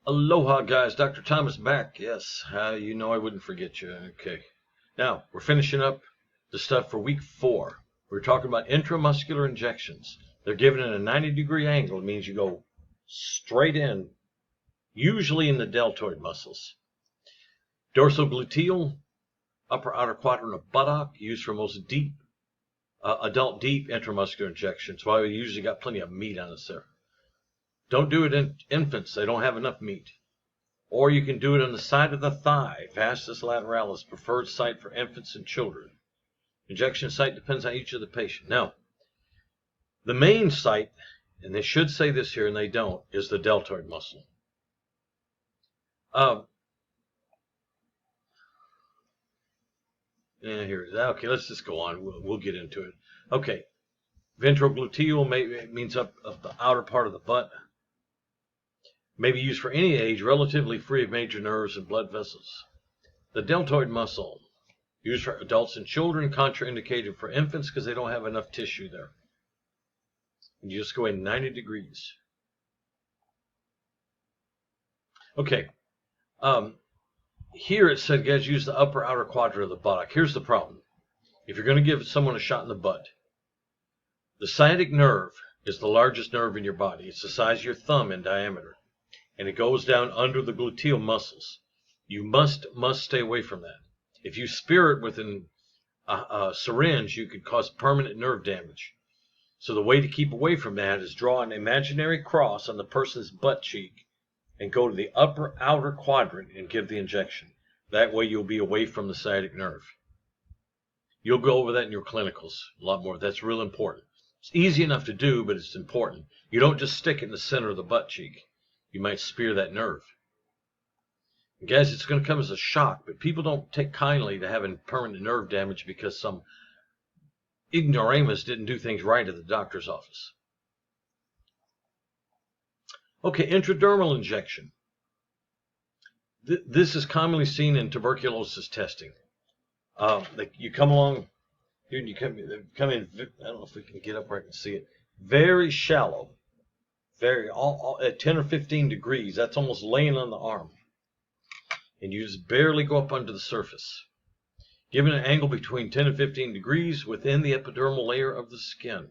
Aloha, guys. Dr. Thomas back. Yes, you know I wouldn't forget you. Okay. Now, we're finishing up the stuff for week 4. We're talking about intramuscular injections. They're given at a 90-degree angle. It means you go straight in, usually in the deltoid muscles. Dorsal gluteal, upper outer quadrant of buttock, used for most deep, adult deep intramuscular injections. Why we usually got plenty of meat on us there. Don't do it in infants. They don't have enough meat. Or you can do it on the side of the thigh. Vastus lateralis, preferred site for infants and children. Injection site depends on each of the patient. Now, the main site, and they should say this here and they don't, is the deltoid muscle. Here it is. Okay, let's just go on. We'll get into it. Okay, ventral gluteal means up the outer part of the butt. May be used for any age, relatively free of major nerves and blood vessels. The deltoid muscle, used for adults and children, contraindicated for infants because they don't have enough tissue there. And you just go in 90 degrees. Okay. Here it said, guys, use the upper outer quadrant of the buttock. Here's the problem. If you're going to give someone a shot in the butt, the sciatic nerve is the largest nerve in your body. It's the size of your thumb in diameter. And it goes down under the gluteal muscles. You must stay away from that. If you spear it with a syringe, you could cause permanent nerve damage. So the way to keep away from that is draw an imaginary cross on the person's butt cheek and go to the upper outer quadrant and give the injection. That way you'll be away from the sciatic nerve. You'll go over that in your clinicals a lot more. That's real important. It's easy enough to do, but it's important. You don't just stick it in the center of the butt cheek. You might spear that nerve. And guys, it's going to come as a shock, but people don't take kindly to having permanent nerve damage because some ignoramus didn't do things right at the doctor's office. Okay, intradermal injection. This is commonly seen in tuberculosis testing. You come along, here, and you come in, I don't know if we can get up where I can see it, very shallow. All at 10 or 15 degrees, that's almost laying on the arm. And you just barely go up under the surface. Given an angle between 10 and 15 degrees within the epidermal layer of the skin,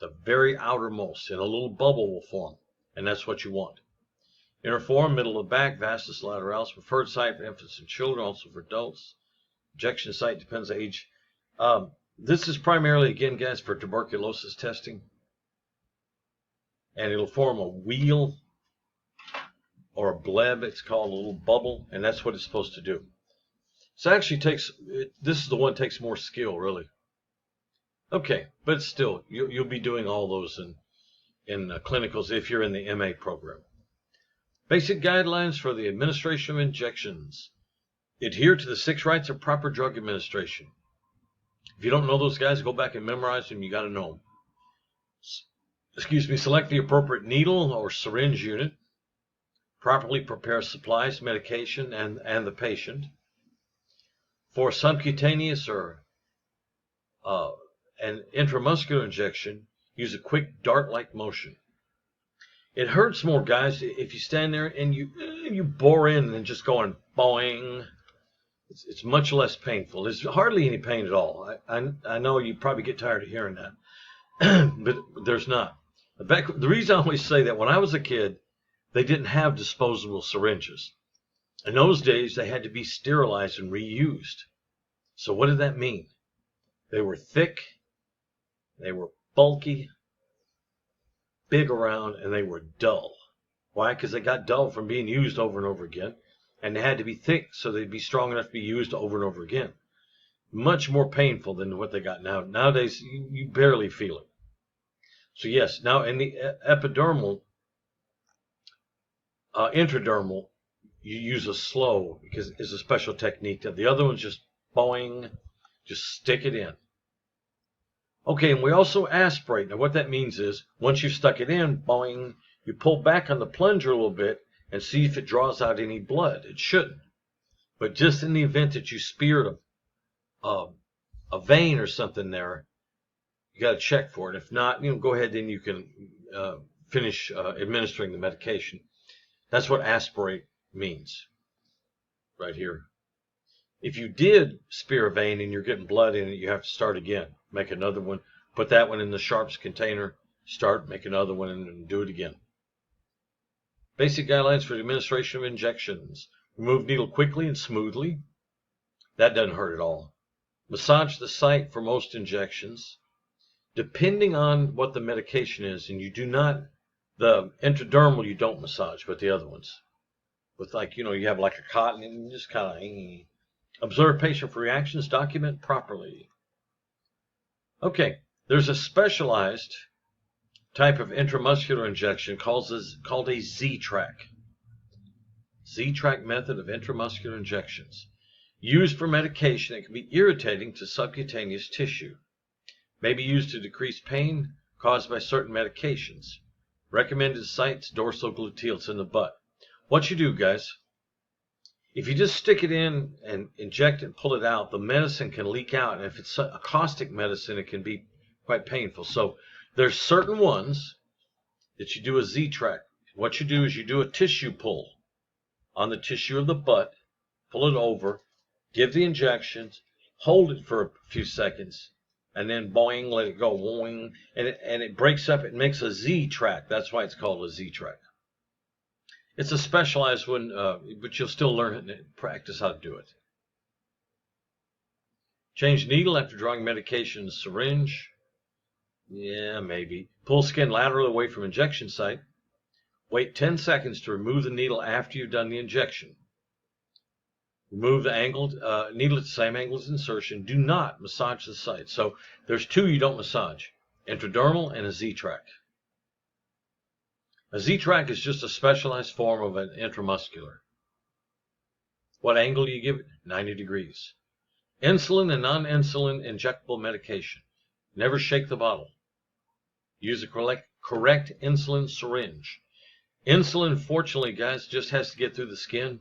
the very outermost, and a little bubble will form, and that's what you want. Inner forearm, middle of the back, vastus lateralis, preferred site for infants and children, also for adults. Injection site depends on age. This is primarily, again, guys, for tuberculosis testing. And it'll form a wheal or a bleb, it's called, a little bubble, and that's what it's supposed to do. So it actually this is the one that takes more skill, really. Okay, but still, you'll be doing all those in clinicals if you're in the MA program. Basic guidelines for the administration of injections. Adhere to the 6 rights of proper drug administration. If you don't know those guys, go back and memorize them. You got to know them. Select the appropriate needle or syringe unit. Properly prepare supplies, medication, and the patient. For subcutaneous or an intramuscular injection, use a quick dart-like motion. It hurts more, guys, if you stand there and you bore in and just going boing. It's much less painful. There's hardly any pain at all. I know you probably get tired of hearing that, but there's not. The reason I always say that, when I was a kid, they didn't have disposable syringes. In those days, they had to be sterilized and reused. So what did that mean? They were thick, they were bulky, big around, and they were dull. Why? Because they got dull from being used over and over again, and they had to be thick so they'd be strong enough to be used over and over again. Much more painful than what they got now. Nowadays, you barely feel it. So yes, now in the epidermal, intradermal, you use a slow, because it's a special technique. The other one's just boing, just stick it in. Okay, and we also aspirate. Now what that means is, once you've stuck it in, boing, you pull back on the plunger a little bit and see if it draws out any blood. It shouldn't. But just in the event that you speared a vein or something there, you got to check for it. If not, go ahead, then you can finish administering the medication. That's what aspirate means right here. If you did spear a vein and you're getting blood in it, you have to start again. Make another one. Put that one in the sharps container. Start, make another one, and do it again. Basic guidelines for the administration of injections. Remove needle quickly and smoothly. That doesn't hurt at all. Massage the site for most injections. Depending on what the medication is, and you do not, the intradermal you don't massage, but the other ones. With like, you have like a cotton and you just kind of observe patient for reactions, document properly. Okay, there's a specialized type of intramuscular injection called a Ztrac. Ztrac method of intramuscular injections. Used for medication that can be irritating to subcutaneous tissue. May be used to decrease pain caused by certain medications. Recommended sites, dorsal gluteal, it's in the butt. What you do, guys, if you just stick it in and inject it and pull it out, the medicine can leak out. And if it's a caustic medicine, it can be quite painful. So there's certain ones that you do a Ztrac. What you do is you do a tissue pull on the tissue of the butt, pull it over, give the injections, hold it for a few seconds, and then boing, let it go, boing, and it breaks up. It makes a Ztrac. That's why it's called a Ztrac. It's a specialized one, but you'll still learn and practice how to do it. Change needle after drawing medication in syringe. Yeah, maybe. Pull skin laterally away from injection site. Wait 10 seconds to remove the needle after you've done the injection. Remove the needle at the same angle as insertion. Do not massage the site. So there's two you don't massage, intradermal and a Ztrac. A Ztrac is just a specialized form of an intramuscular. What angle do you give it? 90 degrees. Insulin and non-insulin injectable medication. Never shake the bottle. Use a correct insulin syringe. Insulin, fortunately, guys, just has to get through the skin.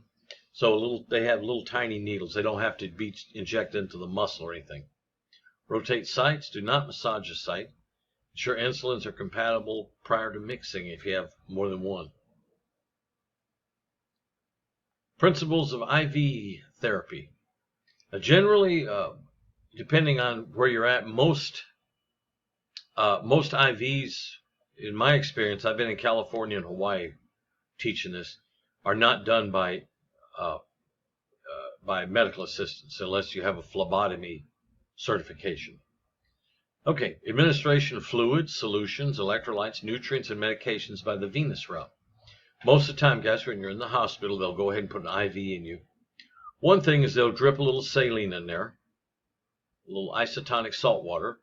So they have little tiny needles. They don't have to be injected into the muscle or anything. Rotate sites. Do not massage the site. Ensure insulins are compatible prior to mixing if you have more than one. Principles of IV therapy. Generally, depending on where you're at, most IVs, in my experience, I've been in California and Hawaii teaching this, are not done by medical assistants unless you have a phlebotomy certification. Okay, administration of fluids, solutions, electrolytes, nutrients, and medications by the venous route. Most of the time, guys, when you're in the hospital, they'll go ahead and put an IV in you. One thing is they'll drip a little saline in there, a little isotonic salt water,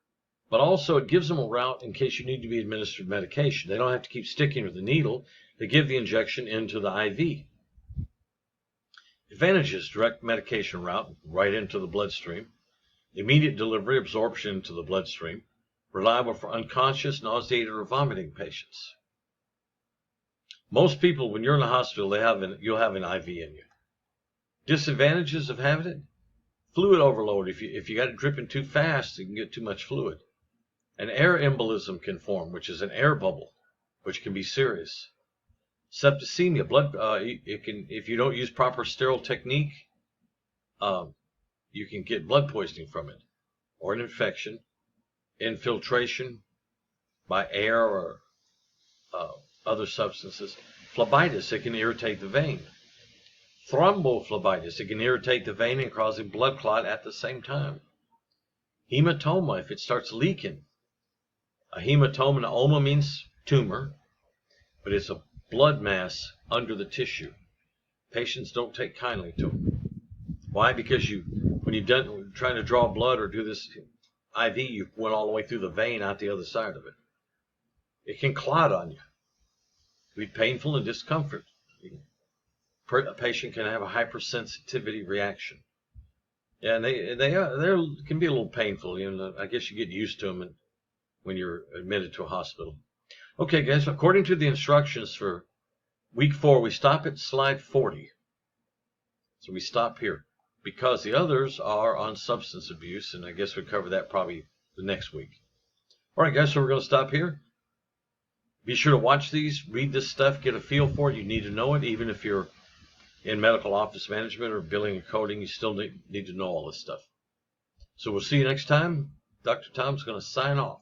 but also it gives them a route in case you need to be administered medication. They don't have to keep sticking with the needle. They give the injection into the IV. Advantages: direct medication route right into the bloodstream. Immediate delivery, absorption into the bloodstream. Reliable for unconscious, nauseated, or vomiting patients. Most people, when you're in the hospital, you'll have an IV in you. Disadvantages of having it: fluid overload. If you got it dripping too fast, you can get too much fluid. An air embolism can form, which is an air bubble, which can be serious. Septicemia, if you don't use proper sterile technique, you can get blood poisoning from it, or an infection. Infiltration by air or other substances. Phlebitis, it can irritate the vein. Thrombophlebitis, it can irritate the vein and cause a blood clot at the same time. Hematoma, if it starts leaking. A hematoma, an oma means tumor, but it's a blood mass under the tissue. Patients don't take kindly to them. Why? Because when you're done trying to draw blood or do this IV, you went all the way through the vein out the other side of it. It can clot on you. It can be painful and discomfort. A patient can have a hypersensitivity reaction. Yeah, and they can be a little painful. I guess you get used to them when you're admitted to a hospital. Okay, guys, according to the instructions for week 4, we stop at slide 40. So we stop here because the others are on substance abuse, and I guess we'll cover that probably the next week. All right, guys, so we're going to stop here. Be sure to watch these, read this stuff, get a feel for it. You need to know it. Even if you're in medical office management or billing and coding, you still need to know all this stuff. So we'll see you next time. Dr. Tom's going to sign off.